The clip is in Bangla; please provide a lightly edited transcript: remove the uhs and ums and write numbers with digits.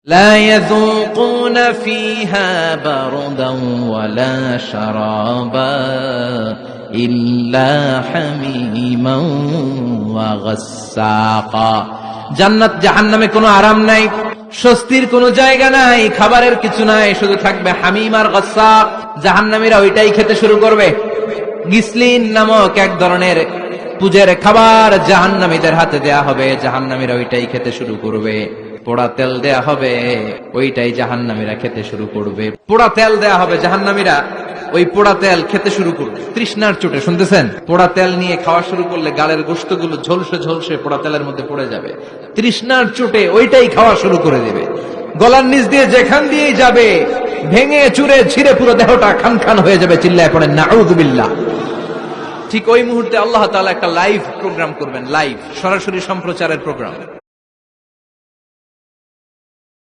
لا يذوقون فيها بردا ولا شرابا إلا حميما وغساقا। জান্নাত জাহান্নামে কোনো আরাম নাই, স্বস্তির কোনো জায়গা নাই, খাবারের কিছু নাই, শুধু থাকবে হামিম আর গাসসাক। জাহান্নামীরা ওইটাই খেতে শুরু করবে। গিসলিন নামক এক ধরনের পূজের খাবার জাহান্নামীদের হাতে দেয়া হবে, জাহান্নামীরা ওইটাই খেতে শুরু করবে। পোড়া তেল দেয়া হবে, ওইটাই জাহান্নামীরা খেতে শুরু করবে। পোড়া তেল দেয়া হবে, জাহান্নামীরা ওই পোড়া তেল খেতে শুরু করবে তৃষ্ণার চোটে। শুনতেছেন? পোড়া তেল নিয়ে খাওয়া শুরু করলে গালের গোশতগুলো ঝলসে ঝলসে পোড়া তেলের মধ্যে পড়ে যাবে। তৃষ্ণার চোটে ওইটাই খাওয়া শুরু করে দেবে। গলার নিচ দিয়ে যেখান দিয়েই যাবে ভেঙে চুরে ছিঁড়ে পুরো দেহটা খান খান হয়ে যাবে। চিল্লায় পড়েন নাউযুবিল্লাহ। ঠিক ওই মুহূর্তে আল্লাহ তাআলা একটা লাইভ প্রোগ্রাম করবেন, লাইভ সরাসরি সম্প্রচারের প্রোগ্রাম।